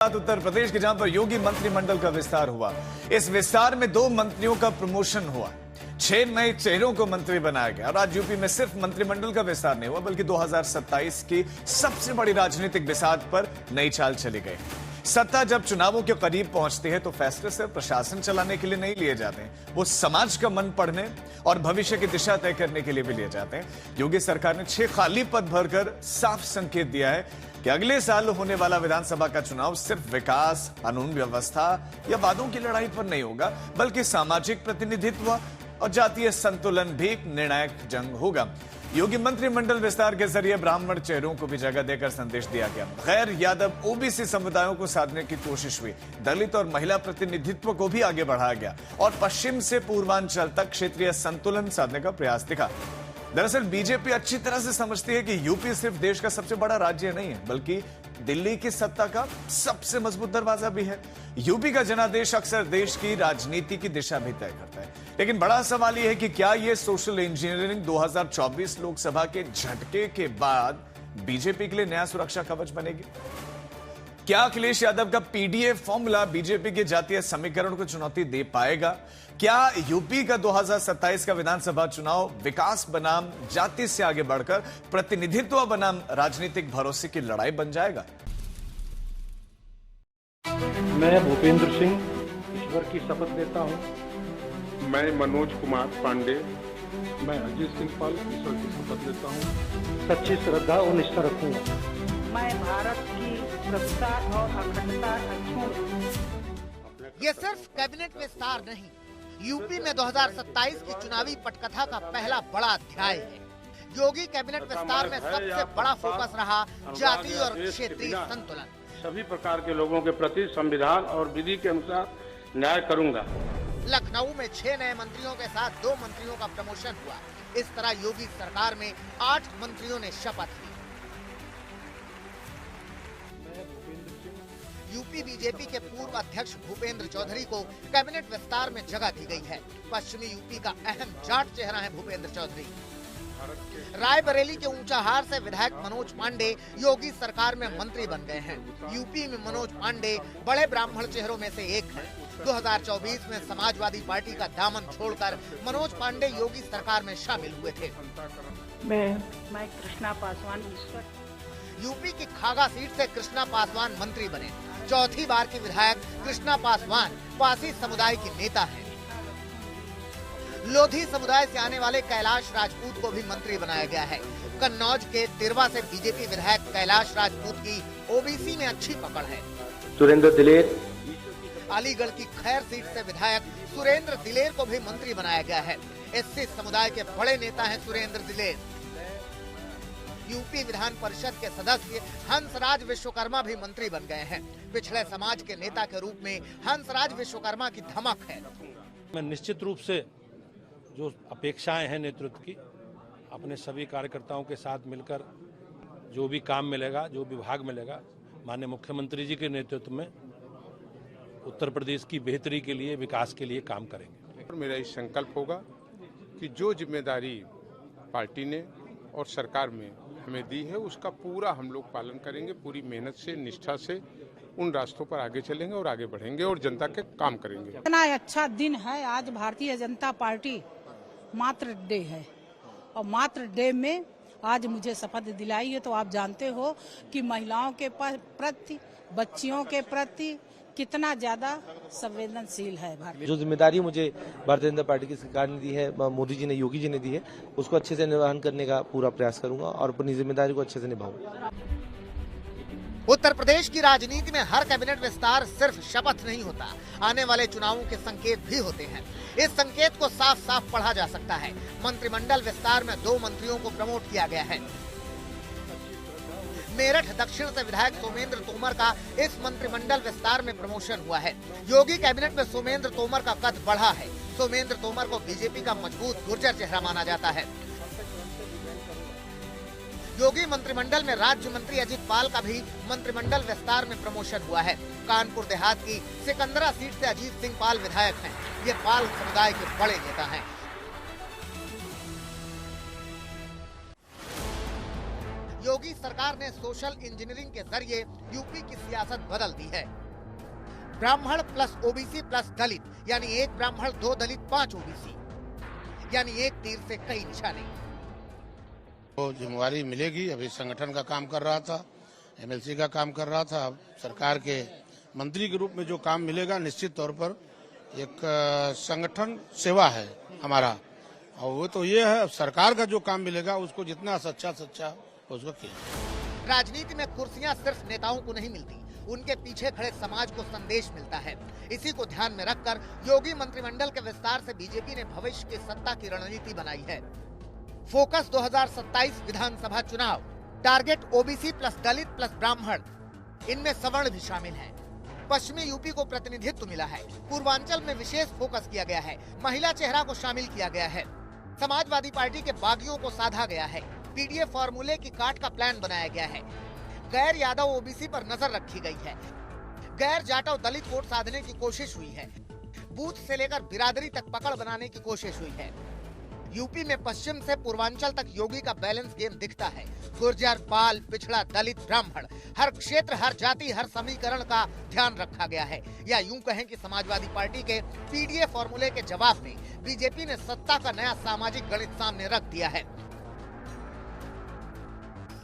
उत्तर प्रदेश के जहां पर योगी मंत्रिमंडल का विस्तार हुआ। इस विस्तार में 2 मंत्रियों का प्रमोशन हुआ, 6 नए चेहरों को मंत्री बनाया गया। और आज यूपी में सिर्फ मंत्रिमंडल का विस्तार नहीं हुआ, बल्कि 2027 की सबसे बड़ी राजनीतिक बिसात पर नई चाल चली गई। सत्ता जब चुनावों के करीब पहुंचती है तो फैसले सिर्फ प्रशासन चलाने के लिए नहीं लिए जाते हैं, वो समाज का मन पढ़ने और भविष्य की दिशा तय करने के लिए भी लिए जाते हैं। योगी सरकार ने 6 खाली पद भरकर साफ संकेत दिया है कि अगले साल होने वाला विधानसभा का चुनाव सिर्फ विकास, कानून व्यवस्था या वादों की लड़ाई पर नहीं होगा, बल्कि सामाजिक प्रतिनिधित्व और जातीय संतुलन भी एक निर्णायक जंग होगा। योगी मंत्रिमंडल विस्तार के जरिए ब्राह्मण चेहरों को भी जगह देकर संदेश दिया गया। गैर यादव ओबीसी समुदायों को साधने की कोशिश हुई, दलित और महिला प्रतिनिधित्व को भी आगे बढ़ाया गया और पश्चिम से पूर्वांचल तक क्षेत्रीय संतुलन साधने का प्रयास दिखा। दरअसल बीजेपी अच्छी तरह से समझती है कि यूपी सिर्फ देश का सबसे बड़ा राज्य नहीं है, बल्कि दिल्ली की सत्ता का सबसे मजबूत दरवाजा भी है। यूपी का जनादेश अक्सर देश की राजनीति की दिशा भी तय करता है। लेकिन बड़ा सवाल यह है कि क्या यह सोशल इंजीनियरिंग 2024 लोकसभा के झटके के बाद बीजेपी के लिए नया सुरक्षा कवच बनेगी? क्या अखिलेश यादव का पीडीएफ फॉर्मूला बीजेपी के जातीय समीकरण को चुनौती दे पाएगा? क्या यूपी का 2027 का विधानसभा चुनाव विकास बनाम जाति से आगे बढ़कर प्रतिनिधित्व बनाम राजनीतिक भरोसे की लड़ाई बन जाएगा? मैं भूपेंद्र सिंह ईश्वर की शपथ लेता हूं। मैं मनोज कुमार पांडे। मैं अजीत सिंह पाल ईश्वर की शपथ लेता हूं। सच्ची श्रद्धा और निष्ठा रखूंगा। मैं भारत की सुरक्षा और अखंडता ये सिर्फ कैबिनेट विस्तार नहीं, यूपी में 2027 की चुनावी पटकथा का पहला बड़ा अध्याय है। योगी कैबिनेट विस्तार में सबसे बड़ा फोकस रहा जाति और क्षेत्रीय संतुलन। सभी प्रकार के लोगों के प्रति संविधान और विधि के अनुसार न्याय करूंगा। लखनऊ में 6 नए मंत्रियों के साथ 2 मंत्रियों का प्रमोशन हुआ। इस तरह योगी सरकार में 8 मंत्रियों ने शपथ ली। यूपी बीजेपी के पूर्व अध्यक्ष भूपेंद्र चौधरी को कैबिनेट विस्तार में जगह दी गई है। पश्चिमी यूपी का अहम जाट चेहरा है भूपेंद्र चौधरी। रायबरेली के ऊंचाहार से विधायक मनोज पांडे योगी सरकार में मंत्री बन गए हैं। यूपी में मनोज पांडे बड़े ब्राह्मण चेहरों में से एक है। 2024 में समाजवादी पार्टी का दामन छोड़कर मनोज पांडे योगी सरकार में शामिल हुए थे। मैं कृष्णा पासवान ईश्वर। यूपी की खागा सीट से कृष्णा पासवान मंत्री बने। चौथी बार की विधायक कृष्णा पासवान पासी समुदाय की नेता हैं। लोधी समुदाय से आने वाले कैलाश राजपूत को भी मंत्री बनाया गया है। कन्नौज के तिरवा से बीजेपी विधायक कैलाश राजपूत की ओबीसी में अच्छी पकड़ है। सुरेंद्र दिलेर। अलीगढ़ की खैर सीट से विधायक सुरेंद्र दिलेर को भी मंत्री बनाया गया है। एससी समुदाय के बड़े नेता हैं सुरेंद्र दिलेर। यूपी विधान परिषद के सदस्य हंसराज विश्वकर्मा भी मंत्री बन गए हैं। पिछड़े समाज के नेता के रूप में हंसराज विश्वकर्मा की धमक है। मैं निश्चित रूप से जो अपेक्षाएं हैं नेतृत्व की, अपने सभी कार्यकर्ताओं के साथ मिलकर जो भी काम मिलेगा, जो विभाग मिलेगा, माननीय मुख्यमंत्री जी के नेतृत्व में उत्तर प्रदेश की बेहतरी के लिए, विकास के लिए काम करेंगे। मेरा ये संकल्प होगा कि जो जिम्मेदारी पार्टी ने और सरकार में हमें दी है उसका पूरा हम लोग पालन करेंगे। पूरी मेहनत से, निष्ठा से उन रास्तों पर आगे चलेंगे और आगे बढ़ेंगे और जनता के काम करेंगे। इतना अच्छा दिन है आज। भारतीय जनता पार्टी मातृ डे है और मातृ डे में आज मुझे शपथ दिलाई है। तो आप जानते हो कि महिलाओं के प्रति, बच्चियों के प्रति कितना ज्यादा संवेदनशील है भारत। जो जिम्मेदारी मुझे भारतीय जनता पार्टी की सरकार ने दी है, मोदी जी ने, योगी जी ने दी है, उसको अच्छे से निर्वहन करने का पूरा प्रयास करूंगा और अपनी जिम्मेदारी को अच्छे से निभाऊंगा। उत्तर प्रदेश की राजनीति में हर कैबिनेट विस्तार सिर्फ शपथ नहीं होता, आने वाले चुनावों के संकेत भी होते हैं। इस संकेत को साफ साफ पढ़ा जा सकता है। मंत्रिमंडल विस्तार में 2 मंत्रियों को प्रमोट किया गया है। मेरठ दक्षिण से विधायक सोमेंद्र तोमर का इस मंत्रिमंडल विस्तार में प्रमोशन हुआ है। योगी कैबिनेट में सोमेंद्र तोमर का कद बढ़ा है। सोमेंद्र तोमर को बीजेपी का मजबूत गुर्जर चेहरा माना जाता है। योगी मंत्रिमंडल में राज्य मंत्री अजित पाल का भी मंत्रिमंडल विस्तार में प्रमोशन हुआ है। कानपुर देहात की सिकंदरा सीट से अजीत सिंह पाल विधायक हैं। ये पाल समुदाय के बड़े नेता हैं। योगी सरकार ने सोशल इंजीनियरिंग के जरिए यूपी की सियासत बदल दी है। ब्राह्मण प्लस ओबीसी प्लस दलित, यानी 1 ब्राह्मण 2 दलित 5 ओबीसी, यानी एक तीर से कई निशाने। तो जिम्मेवारी मिलेगी। अभी संगठन का काम कर रहा था, एमएलसी का काम कर रहा था। अब सरकार के मंत्री के रूप में जो काम मिलेगा, निश्चित तौर पर एक संगठन सेवा है हमारा, और वो तो ये है, सरकार का जो काम मिलेगा उसको जितना सच्चा उसको किया। राजनीति में कुर्सियां सिर्फ नेताओं को नहीं मिलती, उनके पीछे खड़े समाज को संदेश मिलता है। इसी को ध्यान में रखकर योगी मंत्रिमंडल के विस्तार से बीजेपी ने भविष्य की सत्ता की रणनीति बनाई है। फोकस 2027 विधानसभा चुनाव, टारगेट ओबीसी प्लस दलित प्लस ब्राह्मण, इनमें सवर्ण भी शामिल है। पश्चिमी यूपी को प्रतिनिधित्व मिला है। पूर्वांचल में विशेष फोकस किया गया है। महिला चेहरा को शामिल किया गया है। समाजवादी पार्टी के बागियों को साधा गया है। पीडीए फॉर्मूले की काट का प्लान बनाया गया है। गैर यादव ओबीसी पर नजर रखी गई है। गैर जाटव दलित वोट साधने की कोशिश हुई है। बूथ से लेकर बिरादरी तक पकड़ बनाने की कोशिश हुई है। यूपी में पश्चिम से पूर्वांचल तक योगी का बैलेंस गेम दिखता है। गुर्जर, पाल, पिछड़ा, दलित, ब्राह्मण, हर क्षेत्र, हर जाति, हर समीकरण का ध्यान रखा गया है। या यूं कहें कि समाजवादी पार्टी के पीडीए फॉर्मूले के जवाब में बीजेपी ने सत्ता का नया सामाजिक गणित सामने रख दिया है।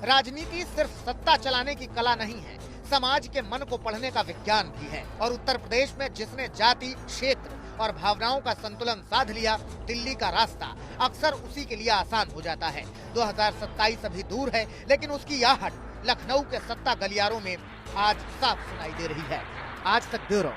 राजनीति सिर्फ सत्ता चलाने की कला नहीं है, समाज के मन को पढ़ने का विज्ञान भी है। और उत्तर प्रदेश में जिसने जाति, क्षेत्र और भावनाओं का संतुलन साध लिया, दिल्ली का रास्ता अक्सर उसी के लिए आसान हो जाता है। 2027 अभी दूर है, लेकिन उसकी आहट लखनऊ के सत्ता गलियारों में आज साफ सुनाई दे रही है। आज तक ब्यूरो।